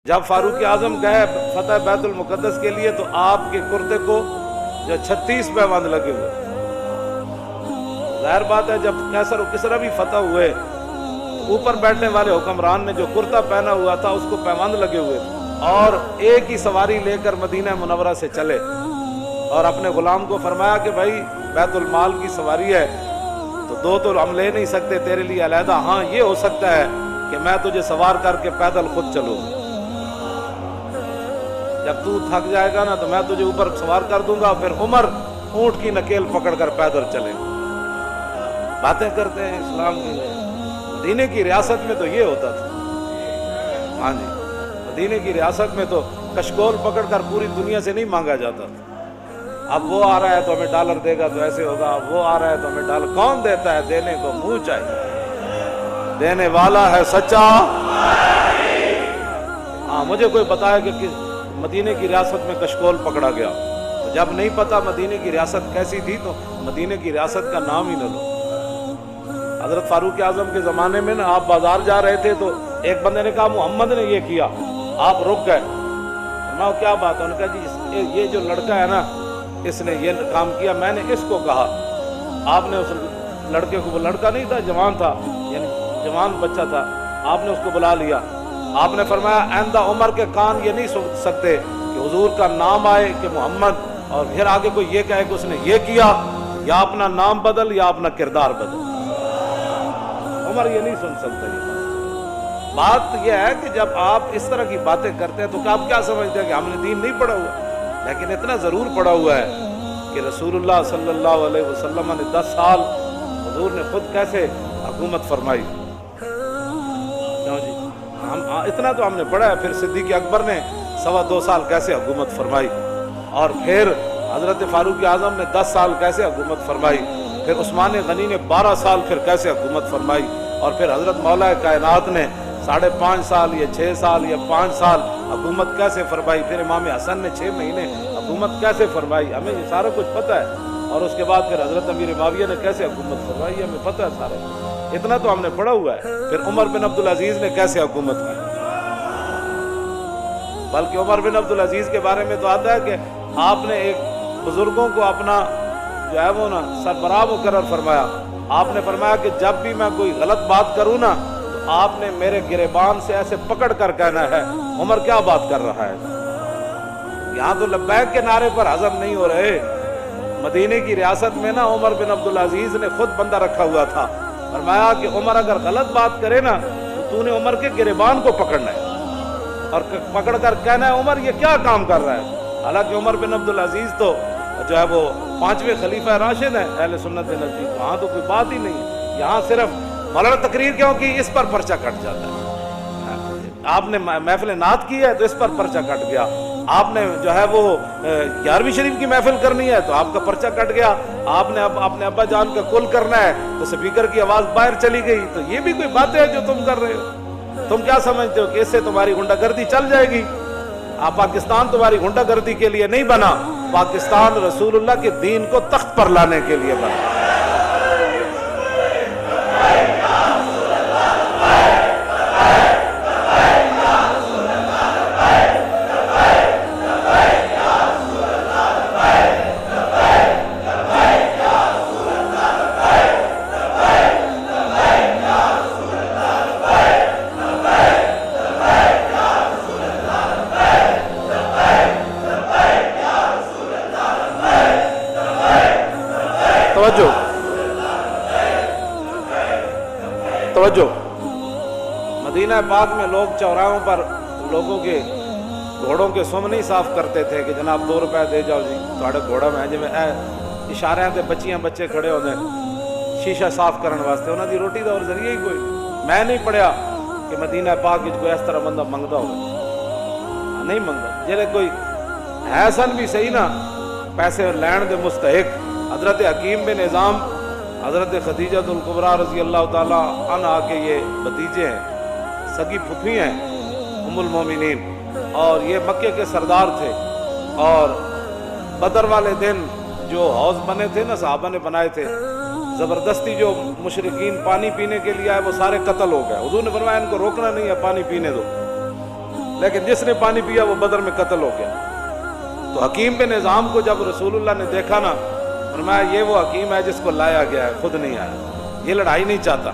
جب فاروق اعظم گئے فتح بیت المقدس کے لیے تو آپ کے کرتے کو جو 36 پیوند لگے ہوئے. ظاہر بات ہے جب قیصر و کسریٰ بھی فتح ہوئے اوپر بیٹھنے والے حکمران نے جو کرتا پہنا ہوا تھا اس کو پیوند لگے ہوئے تھے اور ایک ہی سواری لے کر مدینہ منورہ سے چلے اور اپنے غلام کو فرمایا کہ بھائی بیت المال کی سواری ہے تو دو تو ہم لے نہیں سکتے تیرے لیے علیحدہ، ہاں یہ ہو سکتا ہے کہ میں تجھے سوار کر کے پیدل خود چلوں، جب تو تھک جائے گا نا تو میں تجھے اوپر سوار کر دوں گا، پھر عمر اونٹ کی نکیل پکڑ کر پیدل چلے. باتیں کرتے ہیں اسلام کی. مدینے کی ریاست میں تو یہ ہوتا تھا. ہاں جی، مدینے کی ریاست میں تو کشکول پکڑ کر پوری دنیا سے نہیں مانگا جاتا تھا. اب وہ آ رہا ہے تو ہمیں ڈالر دے گا تو ایسے ہوگا، اب وہ آ رہا ہے تو ہمیں ڈالر. کون دیتا ہے؟ دینے کو منہ چاہیے، دینے والا ہے سچا. ہاں مجھے کوئی بتایا کہ مدینے کی ریاست میں کشکول پکڑا گیا، تو جب نہیں پتا مدینے کی ریاست کیسی تھی تو مدینے کی ریاست کا نام ہی نہ لو. حضرت فاروق اعظم کے زمانے میں نا آپ بازار جا رہے تھے تو ایک بندے نے کہا محمد نے یہ کیا، آپ رک گئے. میں کیا بات ہے؟ انہوں نے کہا جی یہ جو لڑکا ہے نا اس نے یہ کام کیا، میں نے اس کو کہا. آپ نے اس لڑکے کو، وہ لڑکا نہیں تھا جوان تھا، یعنی جوان بچہ تھا، آپ نے اس کو بلا لیا. آپ نے فرمایا آئندہ عمر کے کان یہ نہیں سن سکتے کہ حضور کا نام آئے کہ محمد اور پھر آگے کوئی یہ کہے کہ اس نے یہ کیا. یا اپنا نام بدل یا اپنا کردار بدل. عمر یہ نہیں سن سکتے. بات یہ ہے کہ جب آپ اس طرح کی باتیں کرتے ہیں تو آپ کیا سمجھتے ہیں کہ ہم نے دین نہیں پڑھا ہوا؟ لیکن اتنا ضرور پڑھا ہوا ہے کہ رسول اللہ صلی اللہ علیہ وسلم نے 10 سال حضور نے خود کیسے حکومت فرمائی. کیوں جی؟ اتنا تو ہم نے پڑھا ہے. پھر صدیق اکبر نے 2.25 سال کیسے حکومت فرمائی، اور پھر حضرت فاروق اعظم نے 10 سال کیسے حکومت فرمائی، پھر عثمان غنی نے 12 سال پھر کیسے حکومت فرمائی، اور پھر حضرت مولا کائنات نے 5.5 سال یا 6 سال یا 5 سال حکومت کیسے فرمائی، پھر امام حسن نے 6 مہینے حکومت کیسے فرمائی. ہمیں یہ سارا کچھ پتہ ہے. اور اس کے بعد پھر حضرت امیر معاویہ نے کیسے حکومت فرمائی، ہمیں پتہ ہے سارا. اتنا تو ہم نے پڑھا ہوا ہے. پھر عمر بن عبدالعزیز نے کیسے حکومت کی، بلکہ عمر بن عبدالعزیز کے بارے میں تو آتا ہے کہ آپ نے ایک بزرگوں کو اپنا جو ہے وہ نا سربراہ مقرر فرمایا. آپ نے فرمایا کہ جب بھی میں کوئی غلط بات کروں نا تو آپ نے میرے گریبان سے ایسے پکڑ کر کہنا ہے عمر کیا بات کر رہا ہے. یہاں تو لبیک کے نعرے پر ہضم نہیں ہو رہے. مدینے کی ریاست میں نا عمر بن عبدالعزیز نے خود بندہ رکھا ہوا تھا. فرمایا کہ عمر اگر غلط بات کرے نا تو نے عمر کے گریبان کو پکڑنا ہے اور پکڑ کر کہنا ہے عمر یہ کیا کام کر رہا ہے. حالانکہ عمر بن عبدالعزیز تو جو ہے وہ 5ویں خلیفہ راشد ہیں اہل سنت کے نزدیک. وہاں تو کوئی بات ہی نہیں ہے. یہاں صرف مولانا تقریر کیوں کی، اس پر پرچہ کٹ جاتا ہے. آپ نے محفل نعت کی ہے تو اس پر پرچہ کٹ گیا. آپ نے جو ہے وہ 11ویں شریف کی محفل کرنی ہے تو آپ کا پرچہ کٹ گیا. آپ نے اب اپنے ابا جان کا کل کرنا ہے تو سپیکر کی آواز باہر چلی گئی. تو یہ بھی کوئی باتیں ہیں جو تم کر رہے ہو. تم کیا سمجھتے ہو کہ اس سے تمہاری غنڈہ گردی چل جائے گی؟ پاکستان تمہاری غنڈہ گردی کے لیے نہیں بنا، پاکستان رسول اللہ کے دین کو تخت پر لانے کے لیے بنا. توجہ. مدینہ پاک میں لوگ چوراہوں پر لوگوں کے گھوڑوں کے سم نہیں صاف کرتے تھے کہ جناب 2 روپے دے جاؤ جی تھوڑا گھوڑا میں جی اشارے تے بچیاں بچے کھڑے ہوتے شیشہ صاف کرنے واسطے. انہوں دی روٹی دا اور ذریعہ ہی کوئی. میں نہیں پڑھیا کہ مدینہ پاک وچ کوئی اس طرح بندہ منگدا ہو، نہیں منگدا. جڑے کوئی ہے سن بھی صحیح نا پیسے لین دے مستحق. حضرت حکیم بن نظام حضرت خدیجہ الکبریٰ رضی اللہ تعالیٰ عنہا کے یہ بھتیجے ہیں، سگی پھپھی ہیں ام المومنین، اور یہ مکے کے سردار تھے. اور بدر والے دن جو حوض بنے تھے نا صحابہ نے بنائے تھے، زبردستی جو مشرکین پانی پینے کے لیے آئے وہ سارے قتل ہو گئے. حضور نے فرمایا ان کو روکنا نہیں ہے، پانی پینے دو. لیکن جس نے پانی پیا وہ بدر میں قتل ہو گیا۔ تو حکیم بن نظام کو جب رسول اللہ نے دیکھا نا، فرمایا یہ وہ حکیم ہے جس کو لایا گیا ہے، خود نہیں آیا، یہ لڑائی نہیں چاہتا۔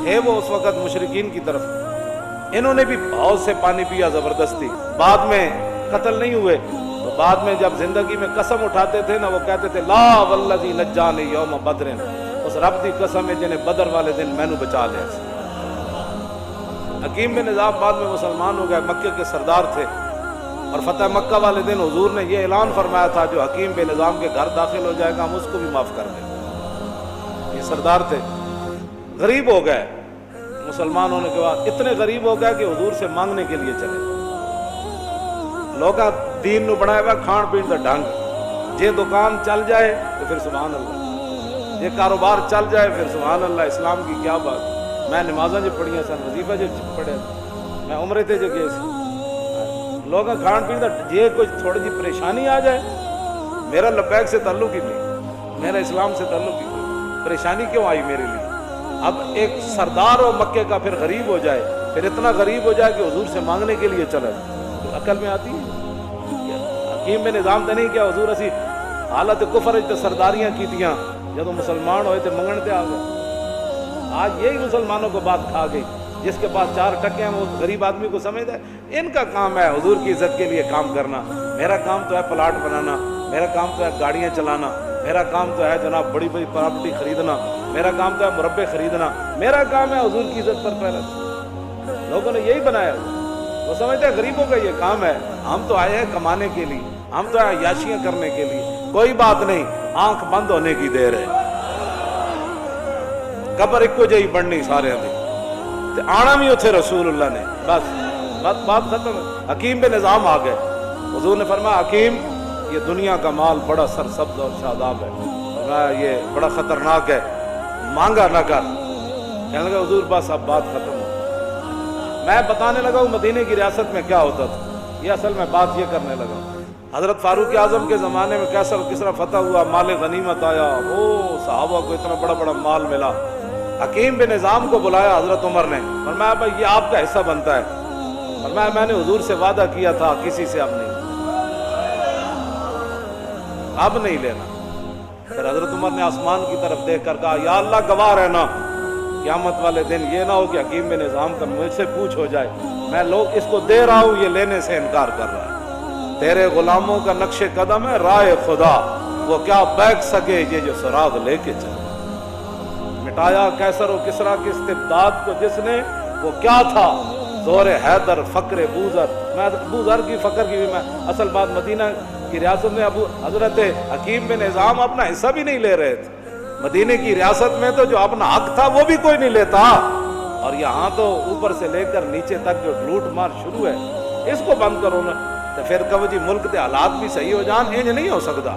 تھے وہ اس وقت مشرکین کی طرف، انہوں نے بھی بہت سے پانی پیا زبردستی، بعد میں قتل نہیں ہوئے۔ تو بعد میں جب زندگی میں قسم اٹھاتے تھے نا، وہ کہتے تھے لا والذی نجانی یوم بدر، اس رب دی قسم ہے جنہیں بدر والے دن میں نے بچا لیا۔ حکیم بن نظام بعد میں مسلمان ہو گئے، مکے کے سردار تھے، اور فتح مکہ والے دن حضور نے یہ اعلان فرمایا تھا جو حکیم بن نظام کے گھر داخل ہو جائے گا ہم اس کو بھی معاف کر دیں گے۔ یہ سردار تھے، غریب ہو گئے، مسلمان ہونے کے بعد اتنے غریب ہو گئے کہ حضور سے مانگنے کے لیے چلے۔ لوگا دین نو بنایا ہوا کھان پین دا ڈھنگ، جے دکان چل جائے تو پھر سبحان اللہ، جے کاروبار چل جائے پھر سبحان اللہ، اسلام کی کیا بات۔ میں نمازاں جو پڑھیاں سن، وظیفہ جو پڑھے، میں عمرے تے جو گئے سی، لوگ کھان پین دا جے کوئی تھوڑی جی پریشانی آ جائے، میرا لبیک سے تعلق ہی نہیں، میرا اسلام سے تعلق ہی نہیں، پریشانی کیوں آئی میرے لیے؟ اب ایک سردار ہو مکے کا پھر غریب ہو جائے، پھر اتنا غریب ہو جائے کہ حضور سے مانگنے کے لیے چلا جائے، تو عقل میں آتی ہے؟ حکیم میں نظام تو نہیں کیا حضور اسی حالت کفر تے سرداریاں کیتیاں، جب مسلمان ہوئے تے منگن تے آ گئے۔ آج یہی مسلمانوں کو بات کھا گئی، جس کے پاس 4 ٹکے ہیں وہ غریب آدمی کو سمجھتا ہے ان کا کام ہے حضور کی عزت کے لیے کام کرنا، میرا کام تو ہے پلاٹ بنانا، میرا کام تو ہے گاڑیاں چلانا، میرا کام تو ہے جناب بڑی بڑی پراپرٹی خریدنا، میرا کام تو ہے مربے خریدنا، میرا کام ہے حضور کی عزت پر پہلا۔ لوگوں نے یہی بنایا، وہ سمجھتے ہیں غریبوں کا یہ کام ہے، ہم تو آئے ہیں کمانے کے لیے، ہم تو آئے عیاشیاں کرنے کے لیے۔ کوئی بات نہیں، آنکھ بند ہونے کی دیر ہے، قبر ایک کو جہی بڑھنی سارے دی، آنا بھی اتھے رسول اللہ نے، بس بات ختم ہے۔ حکیم بن نظام آ گئے، حضور نے فرمایا حکیم یہ دنیا کا مال بڑا سرسبز اور شاداب ہے، فرمایا یہ بڑا خطرناک ہے، مانگا نہ کر۔ کہنے لگا حضور بس اب بات ختم ہو۔ میں بتانے لگا ہوں مدینے کی ریاست میں کیا ہوتا تھا، یہ اصل میں بات یہ کرنے لگا۔ حضرت فاروق اعظم کے زمانے میں کیسر و کسرا فتح ہوا، مال غنیمت آیا، وہ صحابہ کو اتنا بڑا بڑا مال ملا۔ حکیم بن نظام کو بلایا حضرت عمر نے، فرمایا بھائی یہ آپ کا حصہ بنتا ہے۔ فرمایا میں نے حضور سے وعدہ کیا تھا کسی سے اب نہیں لینا۔ پھر حضرت عمر نے آسمان کی طرف دیکھ کر کہا یا اللہ گواہ رہنا، قیامت والے دن یہ نہ ہو کہ حکیم بن نظام کا مجھ سے پوچھ ہو جائے میں لوگ اس کو دے رہا ہوں یہ لینے سے انکار کر رہا ہے، تیرے غلاموں کا نقش قدم ہے راہ خدا، وہ کیا بیک سکے یہ جو سراغ لے کے چلے۔ مٹایا کیسر و کسرا کی استبداد کو جس نے، وہ کیا تھا؟ زور حیدر فقر بوذر۔ میں بوذر کی فقر کی بھی میں اصل بات مدینہ کی ریاست میں ابو حضرت حکیم بن نظام اپنا حصہ بھی نہیں لے رہے تھے، مدینے کی ریاست میں تو جو اپنا حق تھا وہ بھی کوئی نہیں لیتا، اور یہاں تو اوپر سے لے کر نیچے تک جو لوٹ مار شروع ہے، اس کو بند کرو نا۔ تو پھر کہو جی ملک دے حالات بھی صحیح ہو جان، انج نہیں ہو سکتا۔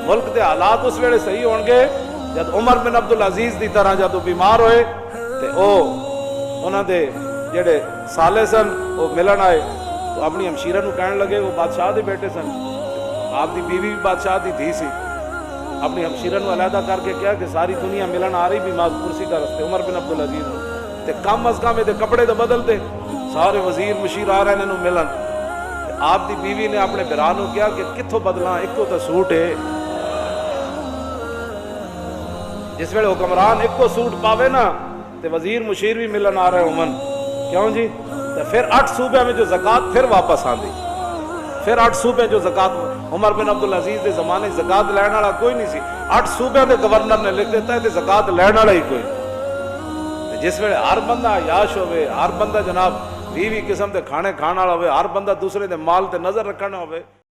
ملک دے حالات اس ویلے صحیح ہون گے جب عمر بن عبدالعزیز دی طرح جب بیمار ہوئے تے او انہاں دے جڑے سالے سن وہ ملن آئے تو اپنی ہمشیرہ نو کہنے لگے، وہ بادشاہ دے بیٹے سن، آپ دی بیوی بھی بادشاہ دی تھی سی، اپنی ہمشیرہ نو علیحدہ کر کے کیا کہ ساری دنیا ملن آ رہی بھی ماں کرسی کا رستے عمر بن عبدالعزیز تے کم از کم دے کپڑے تو بدل دے، سارے وزیر مشیر آ رہے ہیں ملن۔ آپ دی بیوی نے اپنے برا نو کیا کہ کتھوں بدلاں، ایک تو سوٹ ہے، جس ویلے حکمران ایک کو سوٹ پاوے نا تے وزیر مشیر بھی ملن آ رہے عمن، کیوں جی؟ تو پھر 8 صوبے میں جو زکوٰۃ پھر واپس آندی، پھر 8 صوبے جو زکوٰۃ عمر بن عبدالعزیز دے زمانے زکوٰۃ لین والا کوئی نہیں سی، 8 صوبے دے گورنر نے لکھ دیتا ہے تے زکوٰۃ لین والا ہی کوئی۔ جس ویلے ہر بندہ عیاش ہوئے، ہر بندہ جناب 20 قسم دے کھانے کھانا ہوئے، ہر بندہ دوسرے دے مال تے نظر رکھنا ہوئے،